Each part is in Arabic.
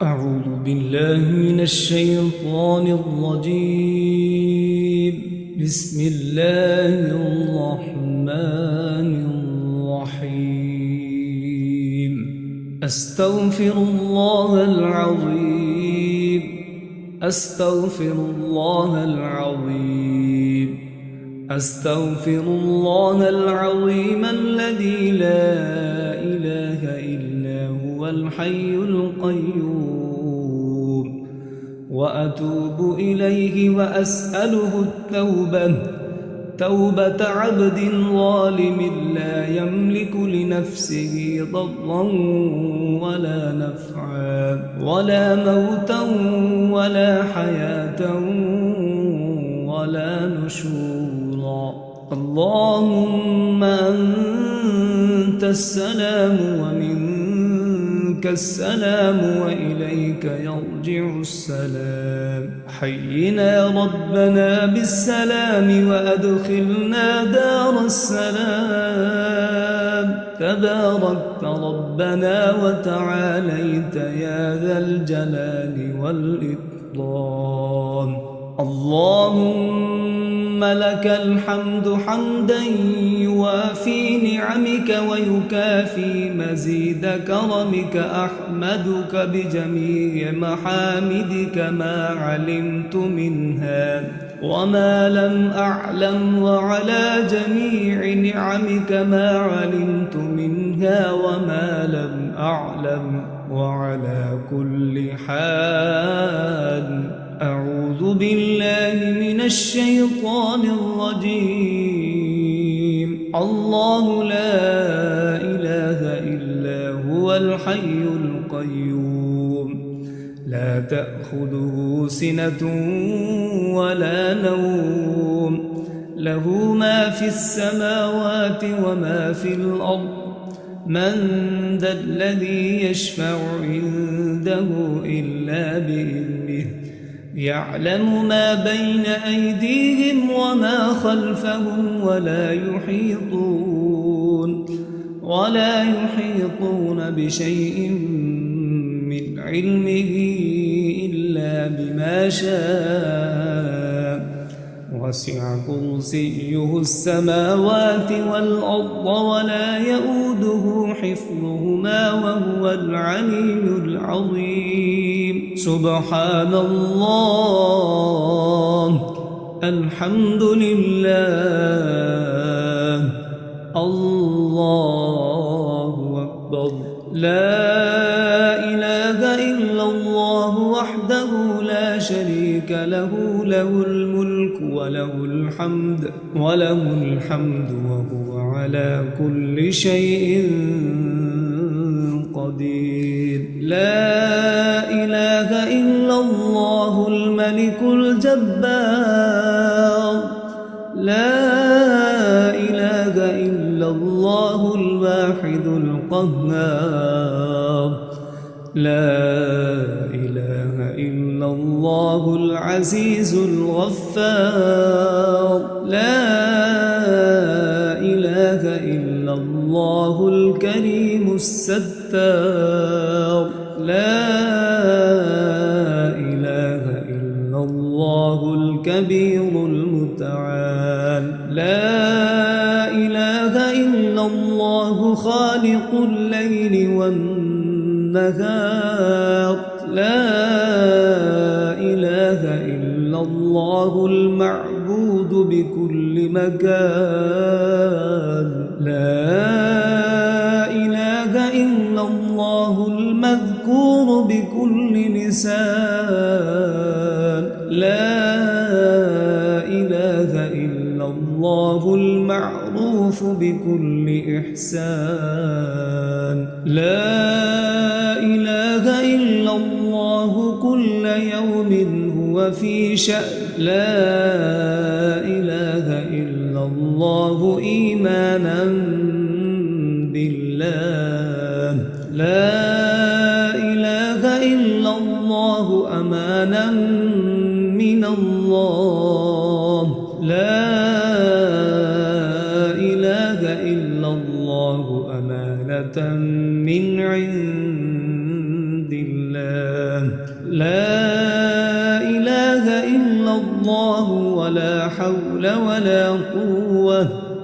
أعوذ بالله من الشيطان الرجيم. بسم الله الرحمن الرحيم. أستغفر الله العظيم. أستغفر الله العظيم. أستغفر الله العظيم الذي لا إله إلا هو الحي القيوم، وأتوب إليه وأسأله توبة عبد ظالم لا يملك لنفسه ضرا ولا نفعا ولا موتا ولا حياة ولا نشورا. اللهم أنت السلام ومنك السلام وإليك يرجع السلام. حينا ربنا بالسلام وأدخلنا دار السلام. تباركت ربنا وتعاليت يا ذا الجلال والإكرام. اللهم لك الحمد حمدا يوافي نعمك ويكافي مزيد كرمك. أحمدك بجميع محامدك ما علمت منها وما لم أعلم، وعلى جميع نعمك ما علمت منها وما لم أعلم، وعلى كل حال. أعوذ بالله من الشيطان الرجيم. الله لا إله إلا هو الحي القيوم، لا تأخذه سنة ولا نوم، له ما في السماوات وما في الأرض. من ذا الذي يشفع عنده إلا بإذنه، يعلم ما بين أيديهم وما خلفهم ولا يحيطون بشيء من علمه إلا بما شاء. وسع كرسيه السماوات والأرض ولا يؤوده حفظهما وهو العلي العظيم. سبحان الله، الحمد لله، الله أكبر. لا إله إلا الله وحده لا شريك له، له الملك وله الحمد وهو على كل شيء قدير. لا إله إلا الله الملك الجبار. لا إله إلا الله الواحد القهار. لا إله إلا الله العزيز الغفار. لا إله إلا الله الكريم الستار. لا إله إلا الله الكبير المتعال. لا إله إلا الله خالق الليل والنهار. لا إله إلا الله المعبود بكل مكان. لا إله إلا الله المذكور بكل لسان. لا إله إلا الله المعروف بكل إحسان. لا إله إلا الله كل يوم هو في شأن. لا إله إلا الله إيمانا بالله. لا إله إلا الله أمانا من الله. لا إله إلا الله أمانة من عند الله. لا إله إلا الله ولا حول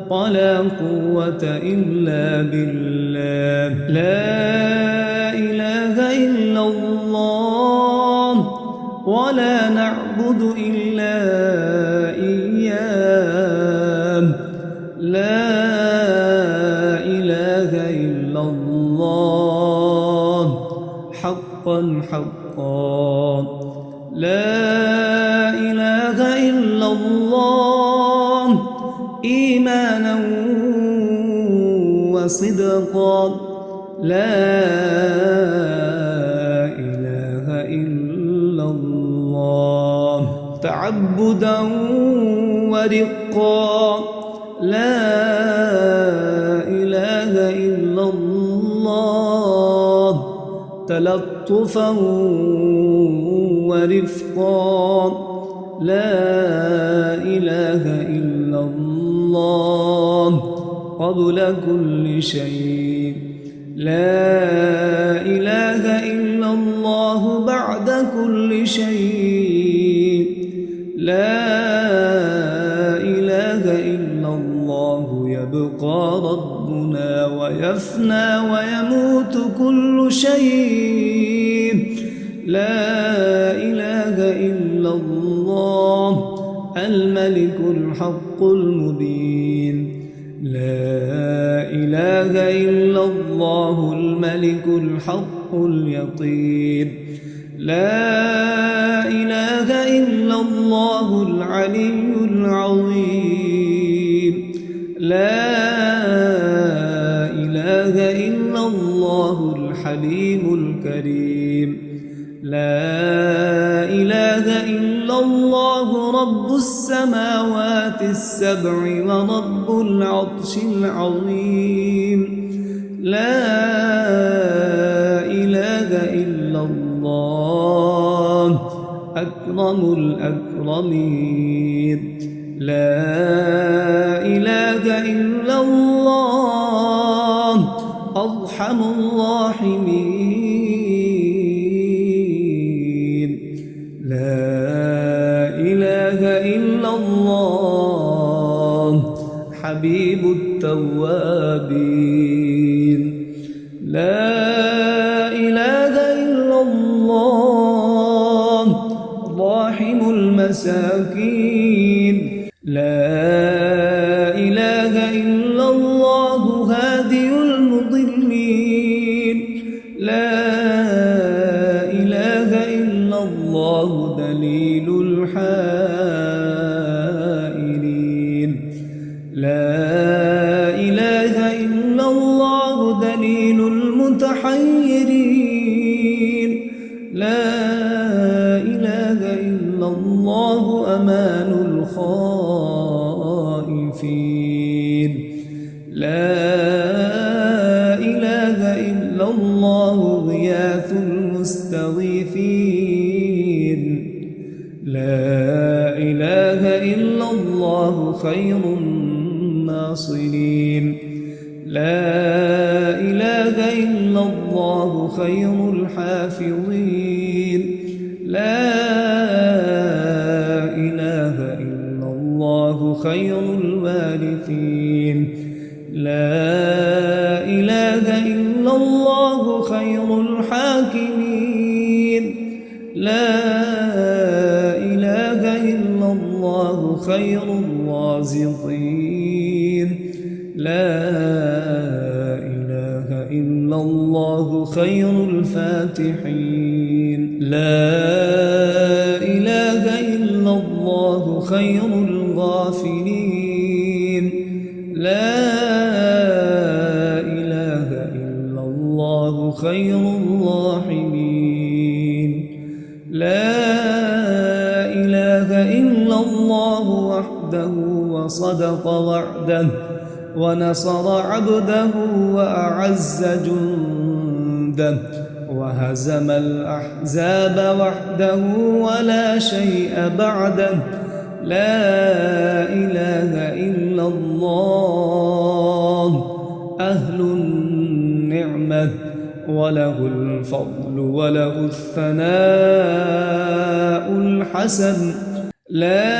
ولا قوة إلا بالله. لا إله إلا الله ولا نعبد إلا إياه. لا إله إلا الله حقا حقا. لا إله إلا الله إيمانا وصدقا. لا إله إلا الله تعبدا ورقا. لا إله إلا الله تلطفا ورفقا. لا إله إلا الله قبل كل شيء. لا إله إلا الله بعد كل شيء. لا إله إلا الله يبقى ربنا ويفنى ويموت كل شيء. لا إله إلا الله الملك الحق المبين. لا إله إلا الله الملك الحق اليقين. لا إله إلا الله العلي العظيم. لا إله إلا الله الحليم الكريم. لا إله إلا الله رب السماوات السبع ورب العرش العظيم. لا إله إلا الله أكرم الأكرمين. لا إله إلا الله أرحم الراحمين. لا إله إلا الله حبيب التوابين. لا إله إلا الله راحم المساكين. لا إله إلا الله هادي المضلين. لا إله إلا الله دليل الحائرين. لا إله إلا الله دليل المتحيرين. لا إله إلا الله أمان الخائفين. لا إله إلا الله غياث المستغيثين. لا إله إلا الله خير الناصرين. لا إله إلا الله خير الحافظين. لا إله إلا الله خير الوارثين. لا إله إلا الله خير الحاكمين. لا إله إلا الله خير الرازقين. لا إله إلا الله خير الفاتحين. لا إله إلا الله خير الغافلين. لا إله إلا الله خير الراحمين. لا إله إلا الله وحده وصدق وعده ونصر عبده وأعز جنده وهزم الأحزاب وحده ولا شيء بعده. لا إله إلا الله أهل النعمة وله الفضل وله الثناء الحسن. لا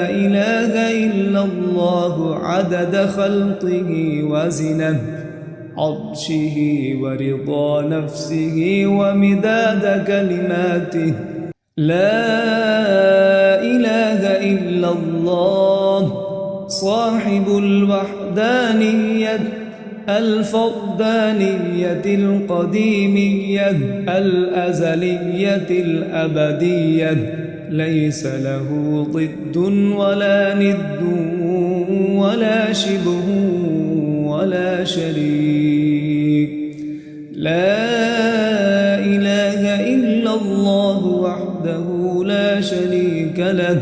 إله إلا الله عدد خلقه وزنة عرشه ورضا نفسه ومداد كلماته. لا إله إلا الله صاحب الوحدانية الفردانية القديمية الأزلية الأبدية، ليس له ضد ولا ند ولا شبه ولا شريك. لا إله إلا الله وحده لا شريك له،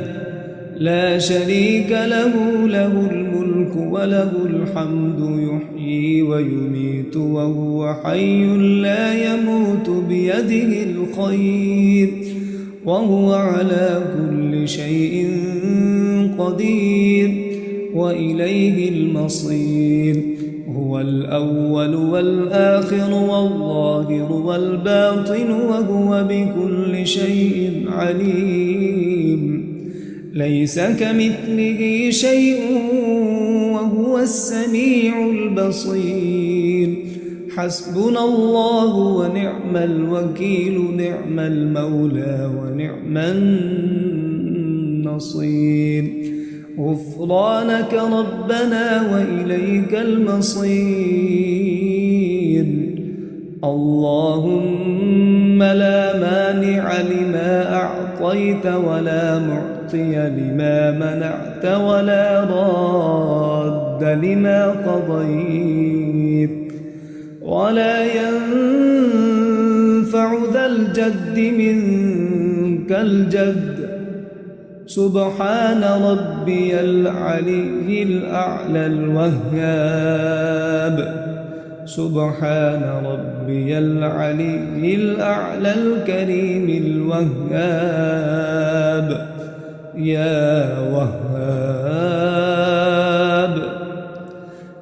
لا شريك له، له الملك وله الحمد، يحيي ويميت وهو حي لا يموت، بيده الخير وهو على كل شيء قدير، وإليه المصير. هو الأول والآخر والظاهر والباطن، وهو بكل شيء عليم. ليس كمثله شيء وهو السميع البصير. حسبنا الله ونعم الوكيل، نعم المولى ونعم النصير. غفرانك ربنا وإليك المصير. اللهم لا مانع لما أعطيت ولا معطي لما منعت ولا راد لما قضيت، ولا ينفع ذا الجد منك الجد. سبحان ربي العلي الأعلى الوهاب. سبحان ربي العلي الأعلى الكريم الوهاب. يا وهاب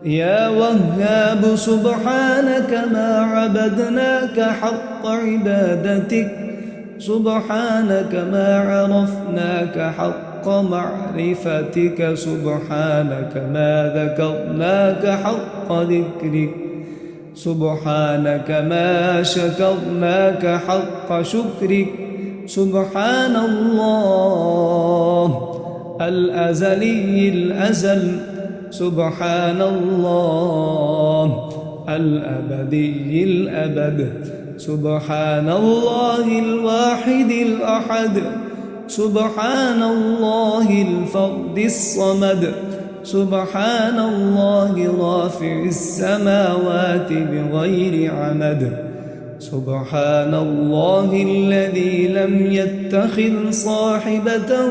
يا وهاب سبحانك ما عبدناك حق عبادتك، سبحانك ما عرفناك حق معرفتك، سبحانك ما ذكرناك حق ذكرك، سبحانك ما شكرناك حق شكرك. سبحان الله الأزلي الأزل، سبحان الله الأبدي الأبد، سبحان الله الواحد الأحد، سبحان الله الفرد الصمد، سبحان الله رافع السماوات بغير عمد، سبحان الله الذي لم يتخذ صاحبة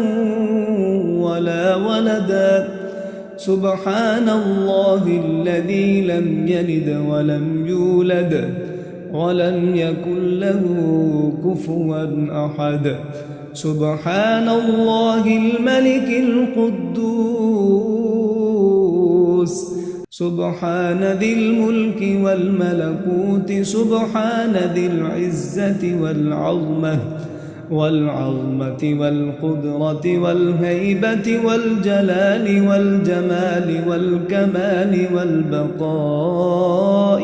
ولا ولدا، سبحان الله الذي لم يلد ولم يولد ولم يكن له كفوا أحد. سبحان الله الملك القدوس، سبحان ذي الملك والملكوت، سبحان ذي العزة والعظمة والقدرة والهيبة والجلال والجمال والكمال والبقاء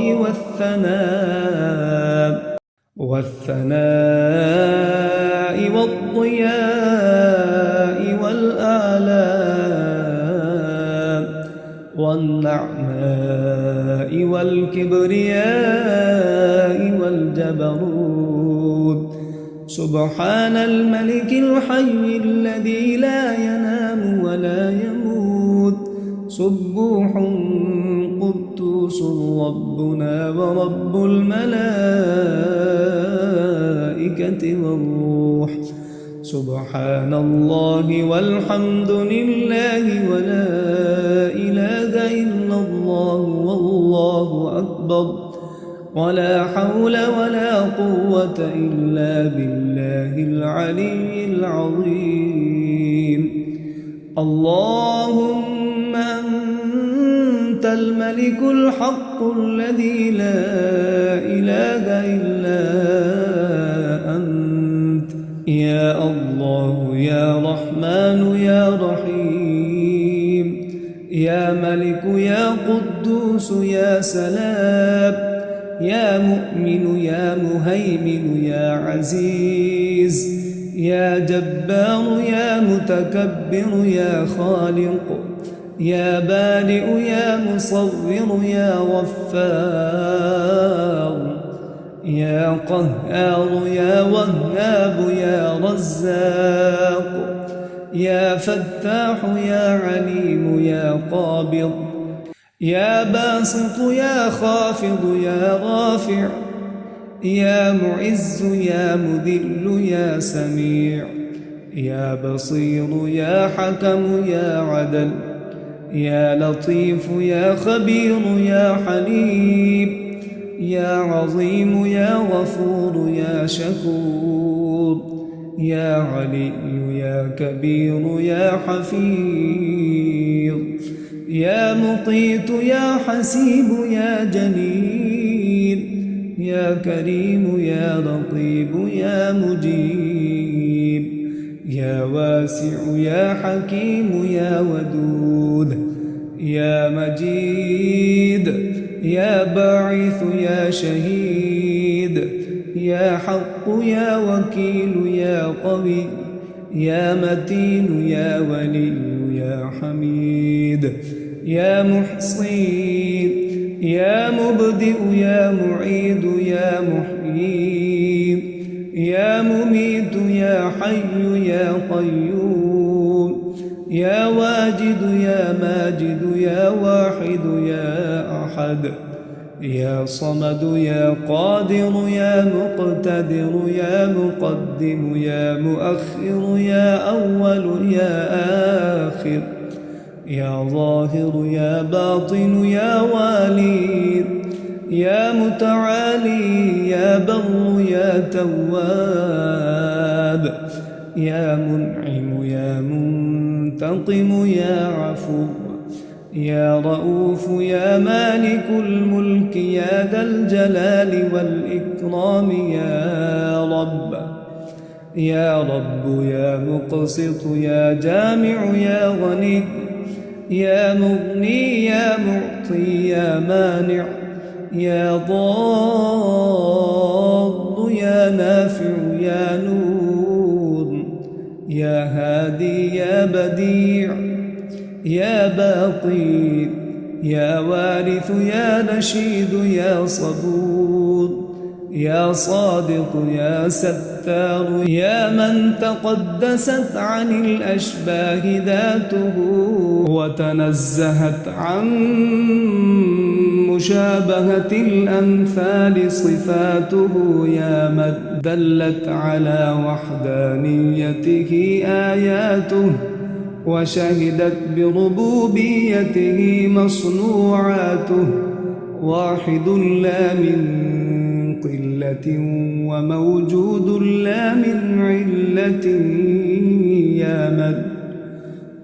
والثناء والضياء والآلاء والنعماء والكبرياء والجبروت. سبحان الملك الحي الذي لا ينام ولا يموت، سبوح قدوس ربنا ورب الملائكة والروح. سبحان الله والحمد لله ولا إله إلا الله والله أكبر، ولا حول ولا قوة إلا بالله العلي العظيم. اللهم أنت الملك الحق الذي لا إله إلا أنت يا الله يا رحمن يا رحيم يا ملك يا قدوس يا سلام يا مؤمن يا مهيمن يا عزيز يا جبار يا متكبر يا خالق يا بارئ يا مصور يا غفار يا قهار يا وهاب يا رزاق يا فتاح يا عليم يا قابض يا باسط يا خافض يا رافع يا معز يا مذل يا سميع يا بصير يا حكم يا عدل يا لطيف يا خبير يا حليم يا عظيم يا غفور يا شكور يا علي يا كبير يا حفيظ يا مقيت يا حسيب يا جليل يا كريم يا لطيف يا مجيب يا واسع يا حكيم يا ودود يا مجيد يا باعث يا شهيد يا حق يا وكيل يا قوي يا متين يا ولي يا حميد يا محصي يا مبدئ يا معيد يا محيي يا مميت يا حي يا قيوم يا واجد يا ماجد يا واحد يا أحد يا صمد يا قادر يا مقتدر يا مقدم يا مؤخر يا أول يا آخر يا ظاهر يا باطن يا والي يا متعالي يا بر يا تواب يا منعم يا منتقم يا عفو يا رؤوف يا مالك الملك يا ذا الجلال والإكرام يا رب يا رب يا مقسط يا جامع يا غني يا مغني يا معطي يا مانع يا ضار يا نافع يا نور يا هادي يا بديع يا باقي يا وارث يا نشيد يا صبور يا صادق يا ستار يا من تقدست عن الأشباه ذاته وتنزهت عن مشابهة الأمثال صفاته يا من دلت على وحدانيته آياته وشهدت بربوبيته مصنوعاته واحد لا من قلة وموجود لا من علة يا من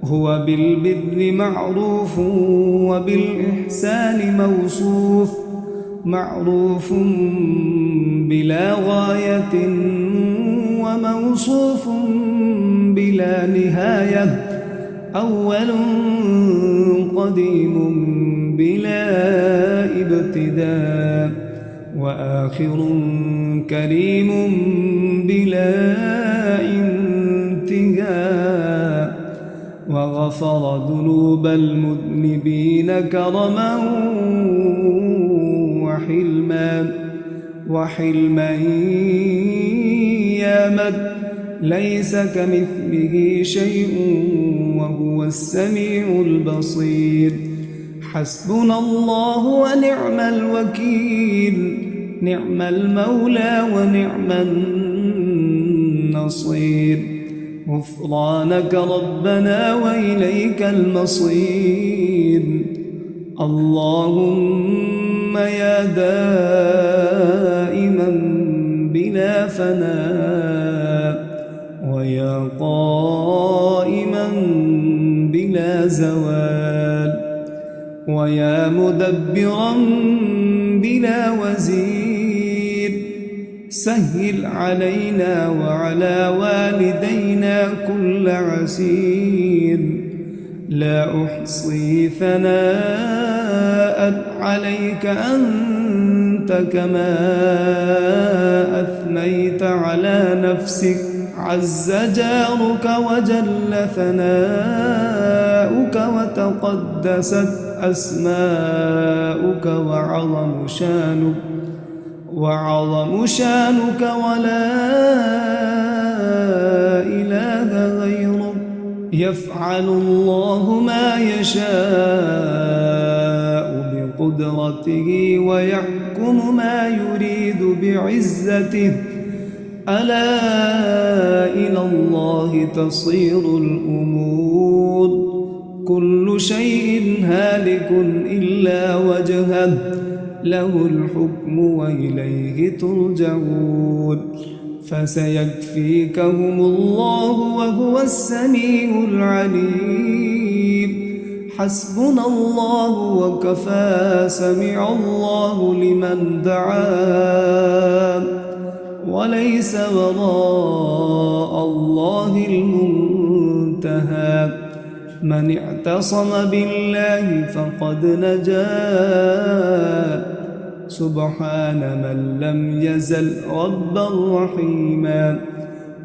هو بالبر معروف وبالإحسان موصوف معروف بلا غاية وموصوف بلا نهاية أول قديم بلا ابتداء وآخر كريم بلا انتهاء وغفر ذنوب المذنبين كرما وحلما يا من ليس كمثله شيء وهو السميع البصير حسبنا الله ونعم الوكيل نعم المولى ونعم النصير غفرانك ربنا وإليك المصير اللهم يا دائما بلا فناء ويا قائما بلا زوال ويا مدبرا بلا وزير سهل علينا وعلى والدينا كل عسير لا أحصي ثناء عليك أنت كما أثنيت على نفسك عز جارك وجل ثناؤك وتقدست أسماؤك وعظم شانك ولا إله غيرك يفعل الله ما يشاء بقدرته ويحكم ما يريد بعزته ألا إلى الله تصير الأمور كل شيء هالك إلا وجهه له الحكم وإليه ترجعون فسيكفيكهم الله وهو السميع العليم حسبنا الله وكفى سمع الله لمن دعا وليس وراء الله المنتهى من اعتصم بالله فقد نجا سبحان من لم يزل ربا رحيما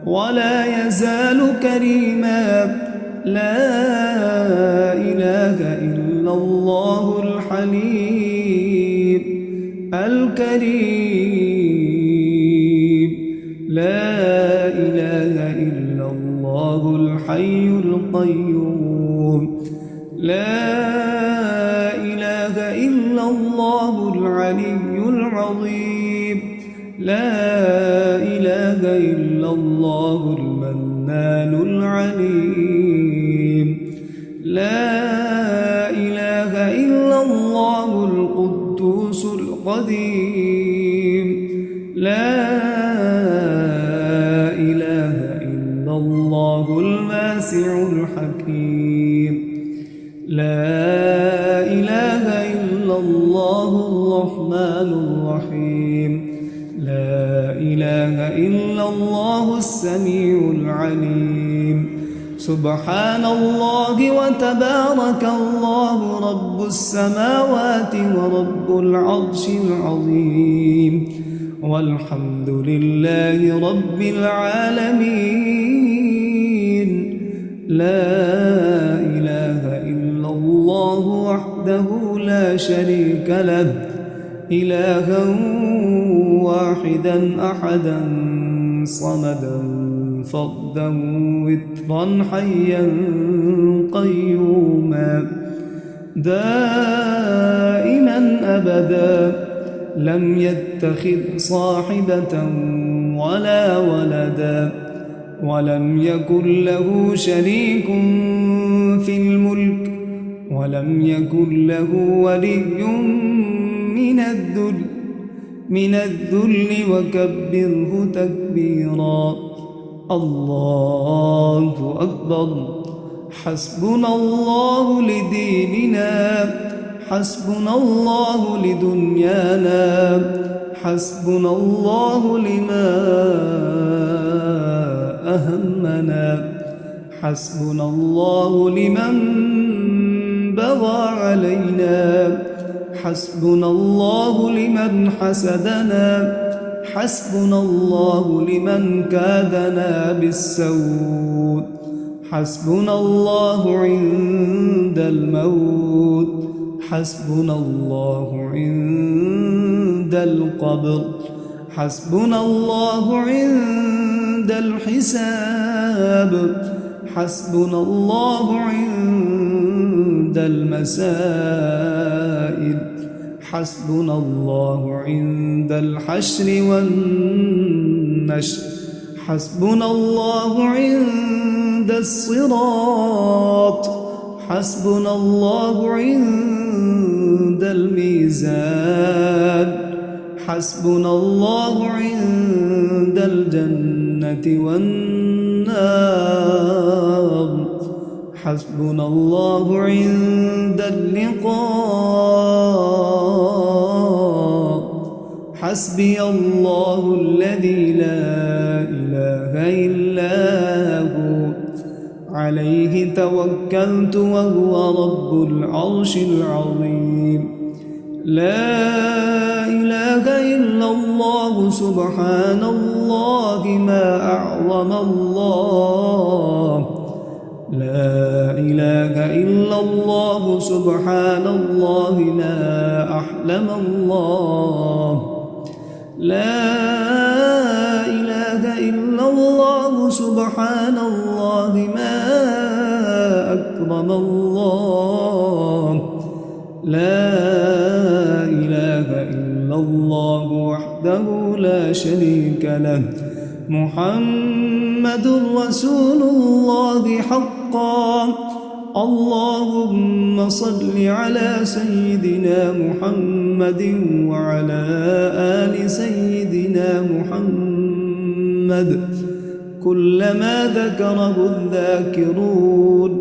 ولا يزال كريما لا إله إلا الله الحليم الكريم لا إله إلا الله الحي القيوم لا إله إلا الله العلي العظيم لا إله إلا الله المنان العليم لا إله إلا الله القدوس القديم لا إله إلا الله الواسع الحكيم لا إله إلا الله الرحمن الرحيم لا إله إلا الله السميع العليم سبحان الله وتبارك الله رب السماوات ورب العرش العظيم والحمد لله رب العالمين لا إله إلا الله وحده لا شريك له إلها واحدا أحدا صمدا فردا وترا حيا قيوما دائما أبدا لم يتخذ صاحبة ولا ولدا ولم يكن له شريك في الملك ولم يكن له ولي من الذل وكبره تكبيرا الله أكبر حسبنا الله لديننا حسبنا الله لدنيانا حسبنا الله لما أهمنا حسبنا الله لمن بغى علينا حسبنا الله لمن حسدنا حسبنا الله لمن كادنا بالسوء حسبنا الله عند الموت حسبنا الله عند القبر حسبنا الله عند الحساب حسبنا الله عند المسائل حسبنا الله عند الحشر والنشر حسبنا الله عند الصراط حسبنا الله عند الميزان حسبنا الله عند الجنة والنار حسبنا الله عند اللقاء حسبي الله الذي لا إله إلا هو عليه توكلت وهو رب العرش العظيم لا إله إلا الله سبحان الله ما أعظم الله لا إله إلا الله سبحان الله ما أحلم الله لا إله إلا الله سبحان الله ما أكرم الله لا إله إلا الله وحده لا شريك له محمد رسول الله حقا اللهم صل على سيدنا محمد وعلى آل سيدنا محمد كلما ذكره الذاكرون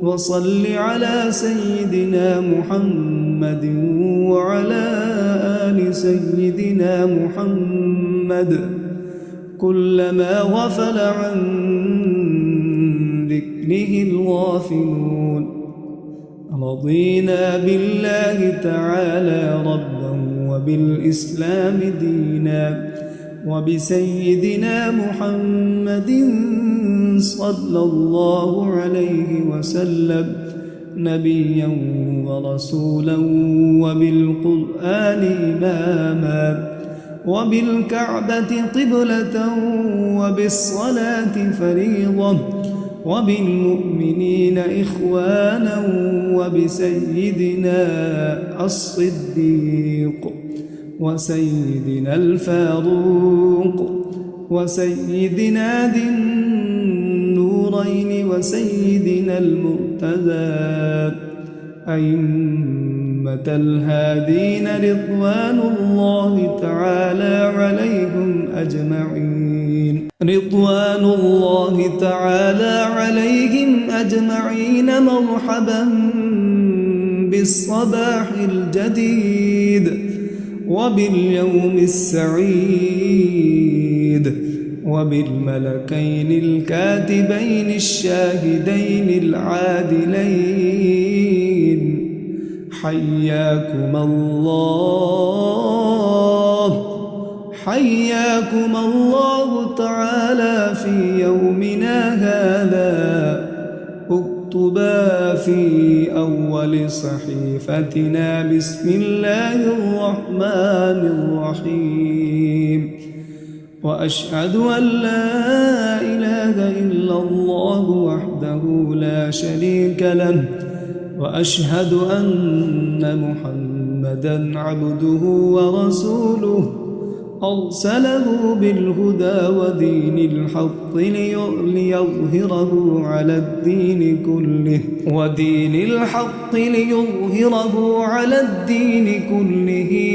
وصل على سيدنا محمد وعلى آل سيدنا محمد كلما غفل عن ذكره الغافلون رضينا بالله تعالى ربا وبالإسلام دينا وبسيدنا محمد صلى الله عليه وسلم نبيا ورسولا وبالقرآن إماما وبالكعبة قبلة وبالصلاة فريضة وبالمؤمنين إخوانا وبسيدنا الصديق وسيدنا الفاروق وسيدنا ذي النورين وسيدنا المرتضى أئمة الهادين رضوان الله تعالى عليهم أجمعين رضوان الله تعالى عليهم أجمعين مرحبا بالصباح الجديد وباليوم السعيد وبالملكين الكاتبين الشاهدين العادلين حياكم الله تعالى في يومنا هذا اكتبا في أول صحيفتنا بسم الله الرحمن الرحيم وأشهد أن لا إله إلا الله وحده لا شريك له وأشهد أن محمدًا عبده ورسوله أرسله بالهدى ودين الحق ليظهره على الدين كله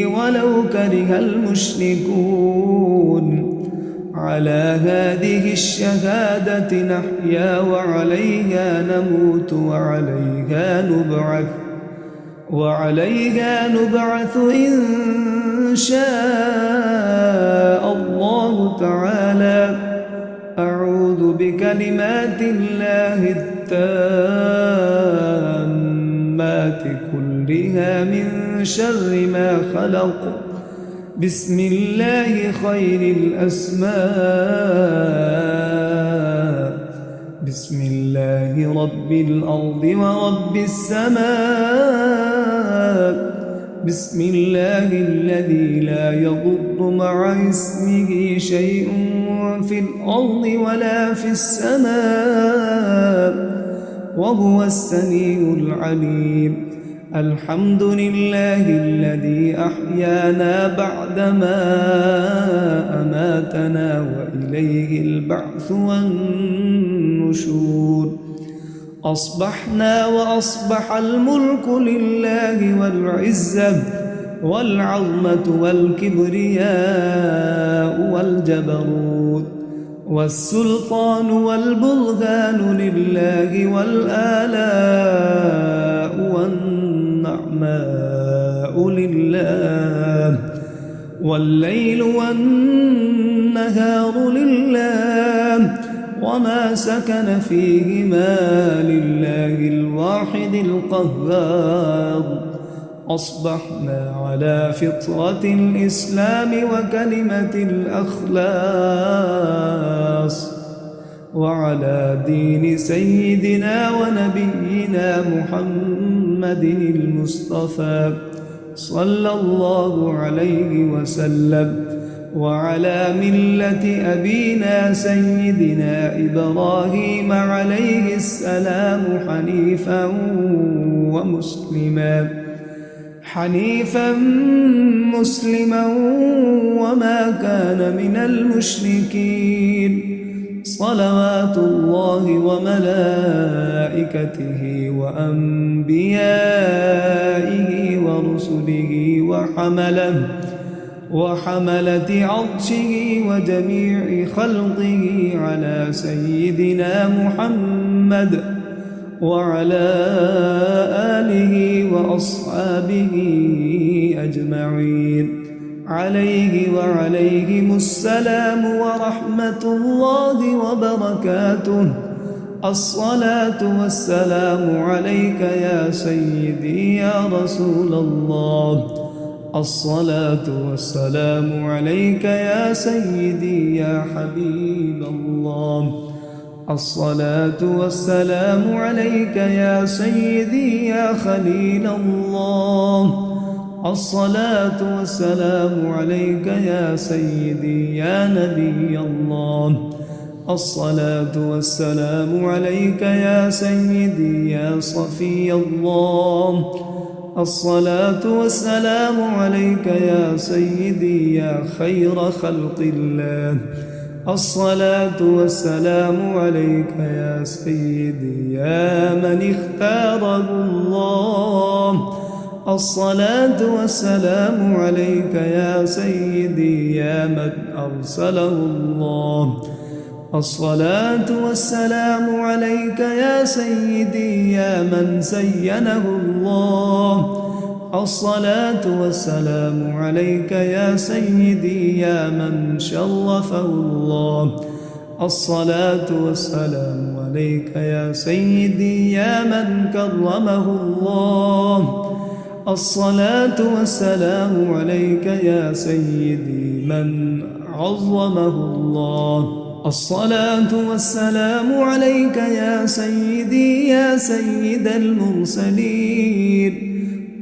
ولو كره المشركون على هذه الشهادة نحيا وعليها نموت وعليها نبعث إن شاء الله تعالى أعوذ بكلمات الله التامات كلها من شر ما خلق بسم الله خير الأسماء بسم الله رب الأرض ورب السماء بسم الله الذي لا يضر مع اسمه شيء في الأرض ولا في السماء وهو السميع العليم الحمد لله الذي أحيانا بعدما أماتنا وإليه البعث والنشور أصبحنا وأصبح الملك لله والعزة والعظمة والكبرياء والجبروت والسلطان والبرهان لله والآلاء والنعماء لله والليل والنهار لله وما سكن فيهما لله الواحد القهار أصبحنا على فطرة الإسلام وكلمة الأخلاص وعلى دين سيدنا ونبينا محمد المصطفى صلى الله عليه وسلم وعلى ملة أبينا سيدنا إبراهيم عليه السلام حنيفا مسلما وما كان من المشركين صلوات الله وملائكته وأنبيائه ورسله وحملة عرشه وجميع خلقه على سيدنا محمد وعلى آله وأصحابه أجمعين عليه وعليهم السلام ورحمة الله وبركاته الصلاة والسلام عليك يا سيدي يا رسول الله الصلاة والسلام عليك يا سيدي يا حبيب الله الصلاة والسلام عليك يا سيدي يا خليل الله الصلاة والسلام عليك يا سيدي يا نبي الله الصلاة والسلام عليك يا سيدي يا صفي الله الصلاة والسلام عليك يا سيدي يا خير خلق الله الصلاة والسلام عليك يا سيدي يا من اختاره الله الصلاة والسلام عليك يا سيدي يا من أرسله الله الصلاة والسلام عليك يا سيدي يا من زينه الله الصلاة والسلام عليك يا سيدي يا من شرفه الله الصلاة والسلام عليك يا سيدي يا من كرمه الله الصلاة والسلام عليك يا سيدي من عظمه الله الصلاة والسلام عليك يا سيدي يا سيد المرسلين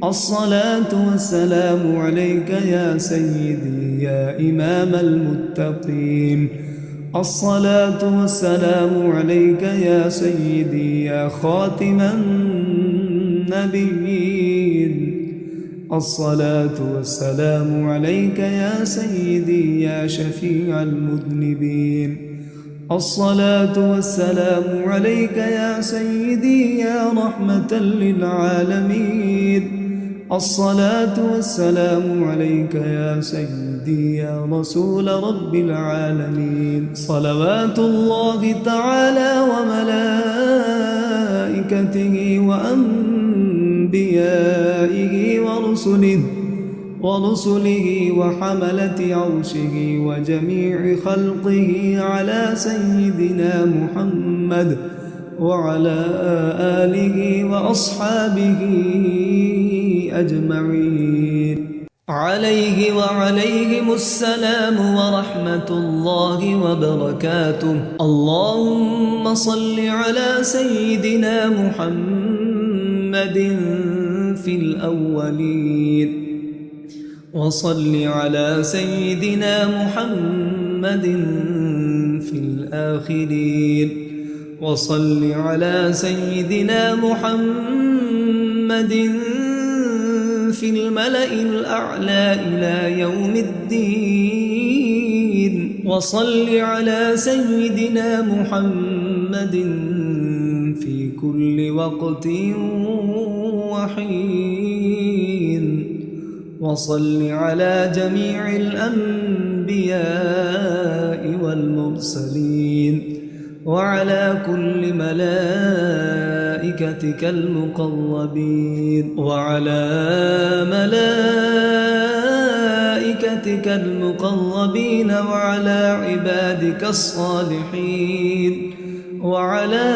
الصلاة والسلام عليك يا سيدي يا إمام المتقين الصلاة والسلام عليك يا سيدي يا خاتم النبيين الصلاة والسلام عليك يا سيدي يا شفيع المذنبين الصلاة والسلام عليك يا سيدي يا رحمة للعالمين الصلاة والسلام عليك يا سيدي يا رسول رب العالمين صلوات الله تعالى وملائكته وأنبيائه ورسله وحملة عرشه وجميع خلقه على سيدنا محمد وعلى آله وأصحابه أجمعين عليه وعليهم السلام ورحمة الله وبركاته اللهم صل على سيدنا محمد في الأولين وصل على سيدنا محمد في الآخرين وصل على سيدنا محمد في الملأ الأعلى إلى يوم الدين وصل على سيدنا محمد في كل وقت وحين وصل على جميع الأنبياء الأنبياء والمرسلين وعلى كل ملائكتك المقربين وعلى ملائكتك المقربين وعلى عبادك الصالحين وعلى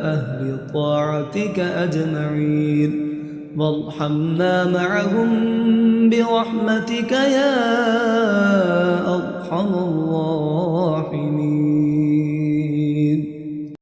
أهل طاعتك أجمعين وارحمنا معهم برحمتك يا أرحم